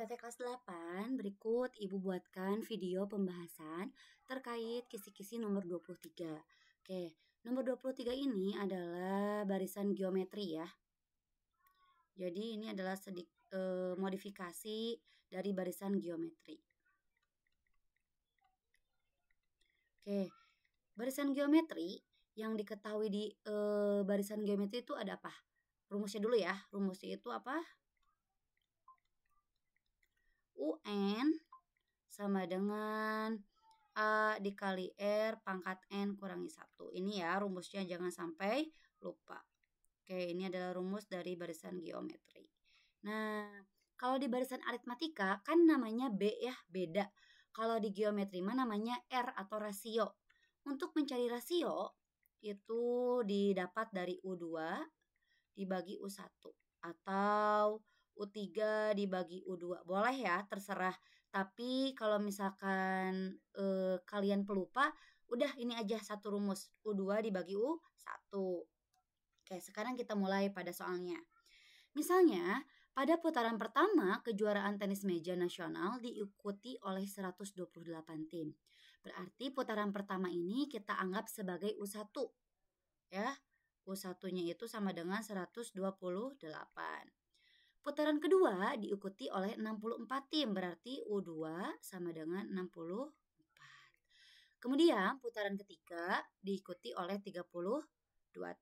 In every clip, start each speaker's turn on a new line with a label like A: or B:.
A: KTT kelas 8, berikut Ibu buatkan video pembahasan terkait kisi-kisi nomor 23. Oke, nomor 23 ini adalah barisan geometri ya. Jadi ini adalah modifikasi dari barisan geometri. Oke, barisan geometri yang diketahui di barisan geometri itu ada apa? Rumusnya dulu ya. Rumusnya itu apa? UN sama dengan A dikali R pangkat N kurangi 1. Ini ya rumusnya, jangan sampai lupa. Oke, ini adalah rumus dari barisan geometri. Nah, kalau di barisan aritmatika kan namanya B ya, beda. Kalau di geometri mah namanya R atau rasio. Untuk mencari rasio itu didapat dari U2 dibagi U1 atau U3 dibagi U2. Boleh ya, terserah. Tapi kalau misalkan kalian pelupa, udah ini aja satu rumus. U2 dibagi U1. Oke, sekarang kita mulai pada soalnya. Misalnya, pada putaran pertama, kejuaraan tenis meja nasional diikuti oleh 128 tim. Berarti putaran pertama ini kita anggap sebagai U1. Ya, U1-nya itu sama dengan 128. Putaran kedua diikuti oleh 64 tim, berarti U2 sama dengan 64. Kemudian putaran ketiga diikuti oleh 32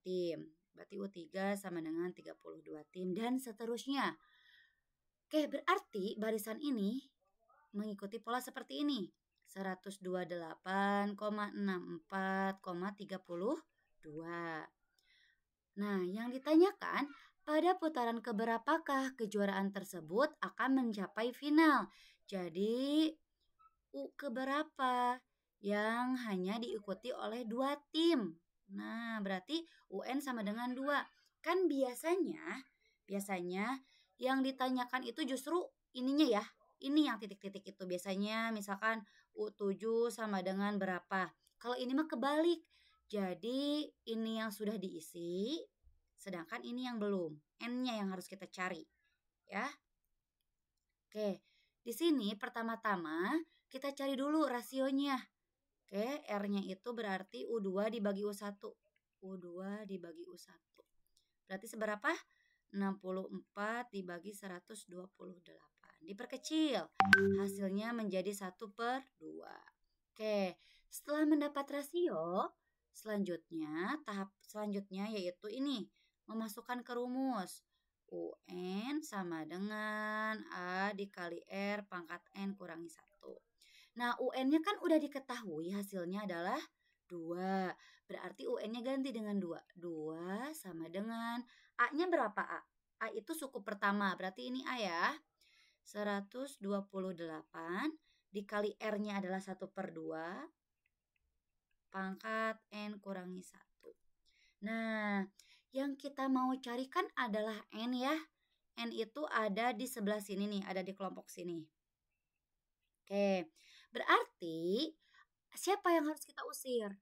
A: tim, berarti U3 sama dengan 32 tim, dan seterusnya. Oke, berarti barisan ini mengikuti pola seperti ini. 128,64,32. Nah, yang ditanyakan, pada putaran keberapakah kejuaraan tersebut akan mencapai final? Jadi, U keberapa yang hanya diikuti oleh 2 tim. Nah, berarti UN sama dengan 2. Kan biasanya yang ditanyakan itu justru ininya ya. Ini yang titik-titik itu. Biasanya misalkan U7 sama dengan berapa. Kalau ini mah kebalik. Jadi ini yang sudah diisi, sedangkan ini yang belum. N-nya yang harus kita cari. Ya. Oke, di sini pertama-tama kita cari dulu rasionya. Oke, R-nya itu berarti U2 dibagi U1. U2 dibagi U1. Berarti seberapa? 64 dibagi 128. Diperkecil. Hasilnya menjadi 1/2. Oke, setelah mendapat rasio, tahap selanjutnya yaitu ini, memasukkan ke rumus. UN sama dengan A dikali R pangkat N kurangi 1. Nah, UN-nya kan udah diketahui hasilnya adalah 2. Berarti UN-nya ganti dengan 2. 2 sama dengan A-nya berapa A? A itu suku pertama, berarti ini A ya. 128 dikali R-nya adalah 1/2 pangkat N kurangi 1. Nah, yang kita mau carikan adalah N ya. N itu ada di sebelah sini nih, ada di kelompok sini. Oke, berarti siapa yang harus kita usir?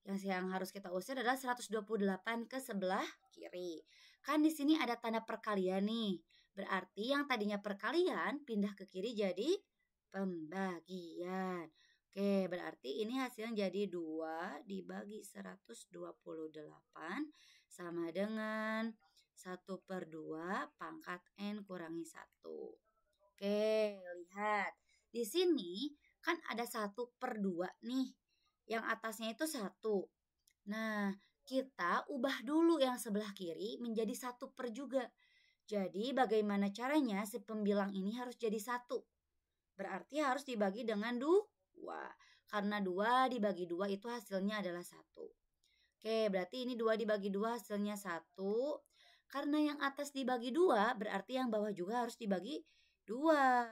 A: Yang harus kita usir adalah 128 ke sebelah kiri. Kan di sini ada tanda perkalian nih. Berarti yang tadinya perkalian pindah ke kiri jadi pembagian. Oke, berarti ini hasilnya jadi 2 dibagi 128 sama dengan 1/2 pangkat N kurangi 1. Oke, lihat. Di sini kan ada 1/2 nih. Yang atasnya itu 1. Nah, kita ubah dulu yang sebelah kiri menjadi 1/, juga. Jadi bagaimana caranya si pembilang ini harus jadi 1? Berarti harus dibagi dengan 2. Karena 2 dibagi 2 itu hasilnya adalah 1. Oke, berarti ini 2 dibagi 2 hasilnya 1. Karena yang atas dibagi 2, berarti yang bawah juga harus dibagi 2.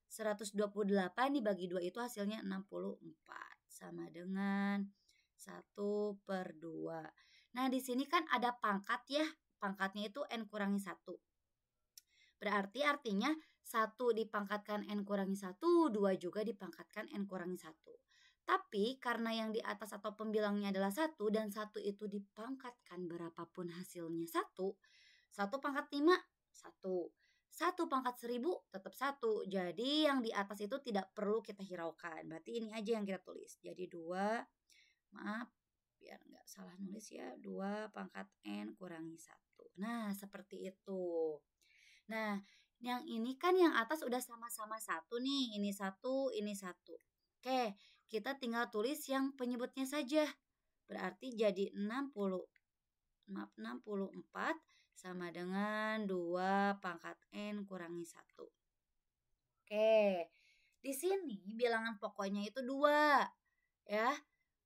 A: 128 dibagi 2 itu hasilnya 64. Sama dengan 1/2. Nah, di sini kan ada pangkat ya. Pangkatnya itu N kurangi 1. Berarti artinya 1 dipangkatkan N kurangi 1, 2 juga dipangkatkan N kurangi 1. Tapi karena yang di atas atau pembilangnya adalah 1 dan 1 itu dipangkatkan berapapun hasilnya 1. 1 pangkat 5, 1. 1 pangkat 1000 tetap 1. Jadi yang di atas itu tidak perlu kita hiraukan. Berarti ini aja yang kita tulis. Jadi 2, maaf biar nggak salah nulis ya, 2 pangkat N kurangi 1. Nah, seperti itu. Nah, yang ini kan yang atas udah sama-sama 1 nih. Ini 1, ini 1. Oke, kita tinggal tulis yang penyebutnya saja. Berarti jadi 64 sama dengan 2 pangkat N kurangi 1. Oke, di sini bilangan pokoknya itu 2. Ya,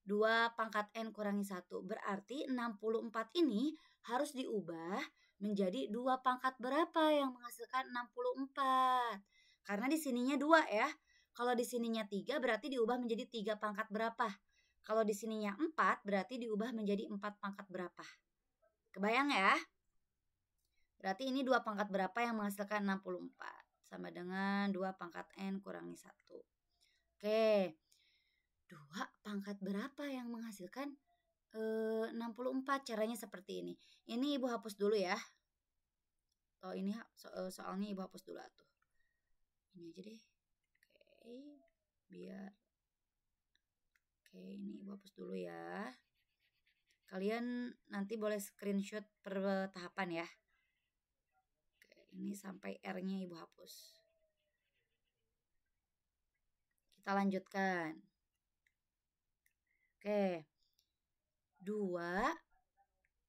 A: 2 pangkat N kurangi 1. Berarti 64 ini harus diubah menjadi 2 pangkat berapa yang menghasilkan 64. Karena di sininya 2 ya. Kalau di sininya 3 berarti diubah menjadi 3 pangkat berapa. Kalau di sininya 4 berarti diubah menjadi 4 pangkat berapa. Kebayang ya? Berarti ini 2 pangkat berapa yang menghasilkan 64. Sama dengan 2 pangkat N kurangi 1. Oke. 2 pangkat berapa yang menghasilkan 64? Caranya seperti ini. Ini Ibu hapus dulu ya. Oh ini soalnya Ibu hapus dulu atuh. Ini aja deh. Oke. Biar. Oke, ini Ibu hapus dulu ya. Kalian nanti boleh screenshot per tahapan ya. Ini sampai R-nya Ibu hapus. Kita lanjutkan. Oke. 2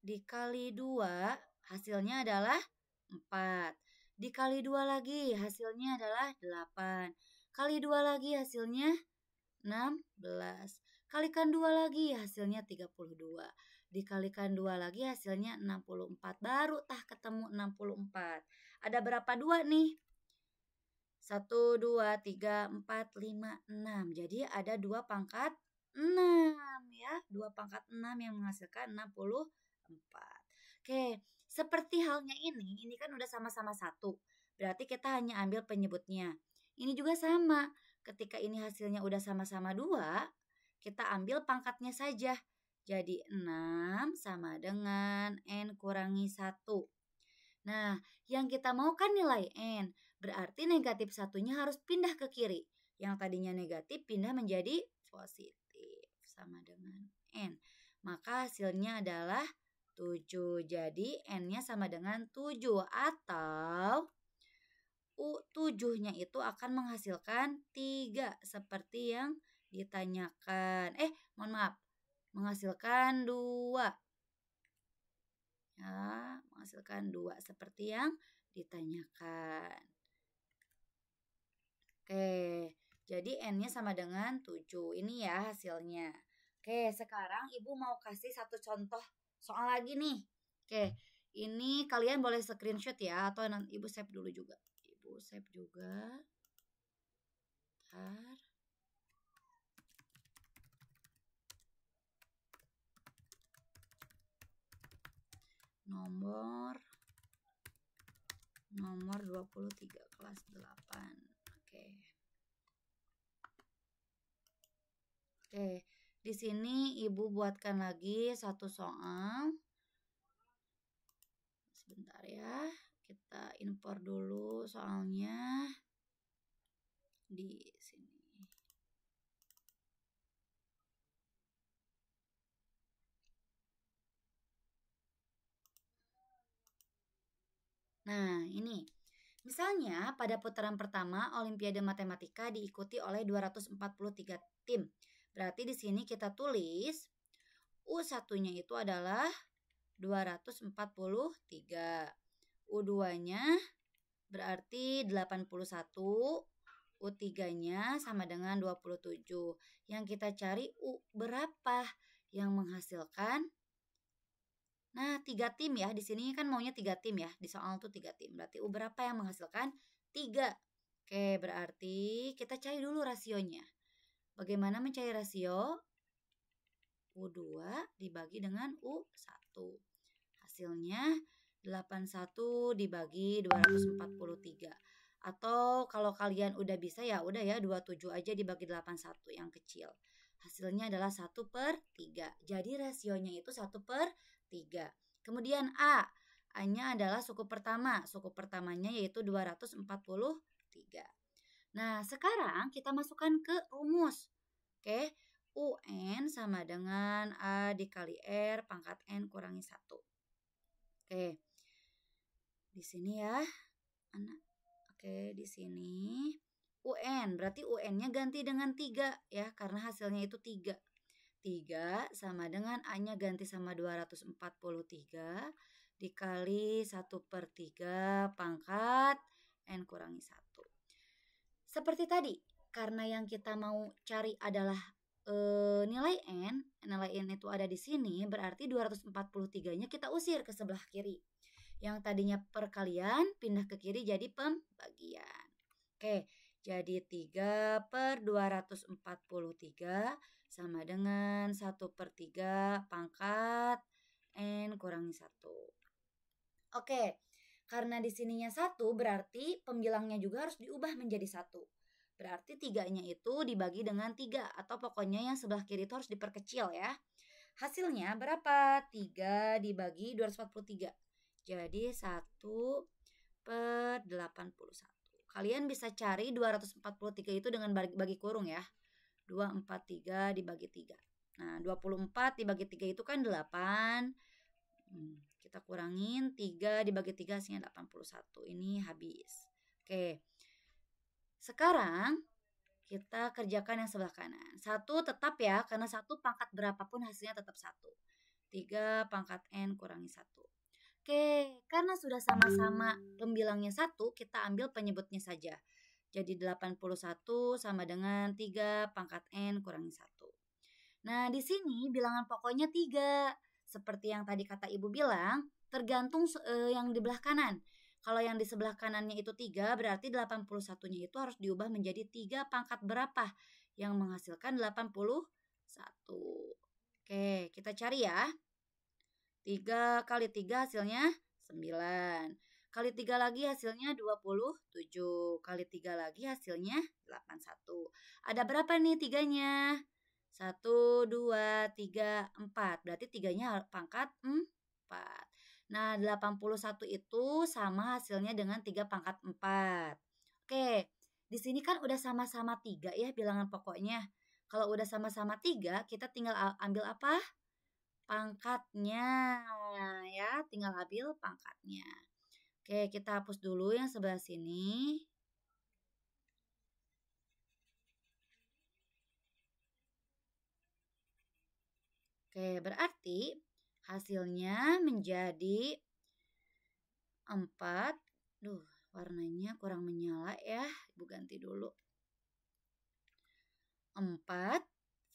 A: dikali 2 hasilnya adalah 4. Dikali 2 lagi hasilnya adalah 8. Kali 2 lagi hasilnya 16. Kalikan 2 lagi hasilnya 32. Dikalikan 2 lagi hasilnya 64. Baru ketemu 64. Ada berapa 2 nih? 1, 2, 3, 4, 5, 6. Jadi ada 2 pangkat 6 ya. 2 pangkat 6 yang menghasilkan 64. Oke, seperti halnya ini kan udah sama-sama 1. Berarti kita hanya ambil penyebutnya. Ini juga sama. Ketika ini hasilnya udah sama-sama 2, kita ambil pangkatnya saja. Jadi 6 sama dengan N kurangi 1. Nah, yang kita mau kan nilai N. Berarti negatif satunya harus pindah ke kiri. Yang tadinya negatif pindah menjadi positif. Sama dengan N. Maka hasilnya adalah 7. Jadi N-nya sama dengan 7. Atau U7-nya itu akan menghasilkan 3. Seperti yang ditanyakan. Mohon maaf. Menghasilkan 2. Ya, menghasilkan 2 seperti yang ditanyakan. Oke, jadi N-nya sama dengan 7. Ini ya hasilnya. Oke, sekarang Ibu mau kasih satu contoh soal lagi nih. Oke, ini kalian boleh screenshot ya, atau nanti Ibu save dulu juga. Ibu save juga. Bentar. Nomor 23 kelas 8. Oke, di sini Ibu buatkan lagi satu soal. Sebentar ya, kita impor dulu soalnya di sini. Nah, ini. Misalnya, pada putaran pertama Olimpiade Matematika diikuti oleh 243 tim. Berarti di sini kita tulis U1-nya itu adalah 243. U2-nya berarti 81. U3-nya sama dengan 27. Yang kita cari U berapa yang menghasilkan. Nah, 3 tim ya. Di sini kan maunya 3 tim ya. Di soal tuh 3 tim. Berarti U berapa yang menghasilkan? 3. Oke, berarti kita cari dulu rasionya. Bagaimana mencari rasio? U2 dibagi dengan U1. Hasilnya 81 dibagi 243. Atau kalau kalian udah bisa ya udah ya 27 aja dibagi 81 yang kecil. Hasilnya adalah 1/3. Jadi rasionya itu 1/3. Kemudian A. A-nya adalah suku pertama. Suku pertamanya yaitu 243. Nah, sekarang kita masukkan ke rumus. Oke, UN sama dengan A dikali R pangkat N kurangi 1. Oke, di sini ya, anak. Oke, di sini UN, berarti UN-nya ganti dengan 3 ya, karena hasilnya itu 3. 3 sama dengan A-nya ganti sama 243 dikali 1/3 pangkat N kurangi 1. Seperti tadi, karena yang kita mau cari adalah nilai N itu ada di sini, berarti 243-nya kita usir ke sebelah kiri. Yang tadinya perkalian pindah ke kiri jadi pembagian. Oke, jadi 3/243 sama dengan 1/3 pangkat N kurangi 1. Oke, karena di sininya 1 berarti pembilangnya juga harus diubah menjadi 1. Berarti 3-nya itu dibagi dengan 3 atau pokoknya yang sebelah kiri itu harus diperkecil ya. Hasilnya berapa? 3 dibagi 243. Jadi 1/81. Kalian bisa cari 243 itu dengan bagi kurung ya. 243 dibagi 3. Nah, 24 dibagi 3 itu kan 8. Kita kurangin 3 dibagi 3 hasilnya 81. Ini habis. Oke. Sekarang kita kerjakan yang sebelah kanan. 1 tetap ya, karena 1 pangkat berapapun hasilnya tetap 1. 3 pangkat N kurangi 1. Oke, karena sudah sama-sama pembilangnya 1, kita ambil penyebutnya saja. Jadi 81 sama dengan 3 pangkat N kurangi 1. Nah, di sini bilangan pokoknya 3. Seperti yang tadi kata Ibu bilang, tergantung yang di belah kanan. Kalau yang di sebelah kanannya itu 3, berarti 81-nya itu harus diubah menjadi 3 pangkat berapa yang menghasilkan 81. Oke, kita cari ya. 3 kali 3 hasilnya 9. Kali 3 lagi hasilnya 27. Kali 3 lagi hasilnya 81. Ada berapa nih 3-nya? 1, 2, 3, 4. Berarti 3-nya pangkat 4. Nah, 81 itu sama hasilnya dengan 3 pangkat 4. Oke, di sini kan udah sama-sama 3 ya bilangan pokoknya. Kalau udah sama-sama 3, kita tinggal ambil apa? Pangkatnya ya, tinggal ambil pangkatnya. Oke, kita hapus dulu yang sebelah sini. Oke, berarti hasilnya menjadi 4. Warnanya kurang menyala ya. Ibu ganti dulu. 4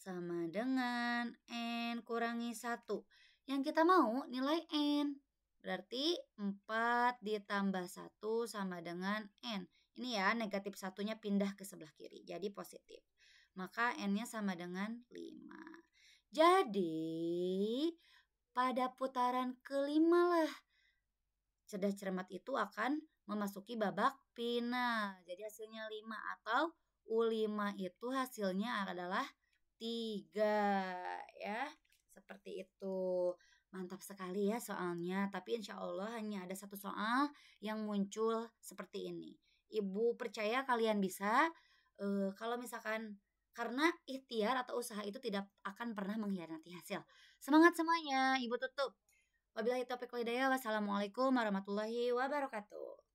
A: sama dengan N kurangi 1. Yang kita mau nilai N. Berarti 4 ditambah 1 sama dengan N. Ini ya, negatif 1-nya pindah ke sebelah kiri. Jadi positif. Maka N-nya sama dengan 5. Jadi, pada putaran kelima lah, cerdas cermat itu akan memasuki babak final. Jadi hasilnya 5 atau U5 itu hasilnya adalah 3 ya. Seperti itu. Mantap sekali ya soalnya. Tapi insya Allah hanya ada satu soal yang muncul seperti ini. Ibu percaya kalian bisa. Kalau misalkan karena ikhtiar atau usaha itu tidak akan pernah mengkhianati hasil. Semangat semuanya. Ibu tutup. Wabillahi taufiq wal hidayah. Wassalamualaikum warahmatullahi wabarakatuh.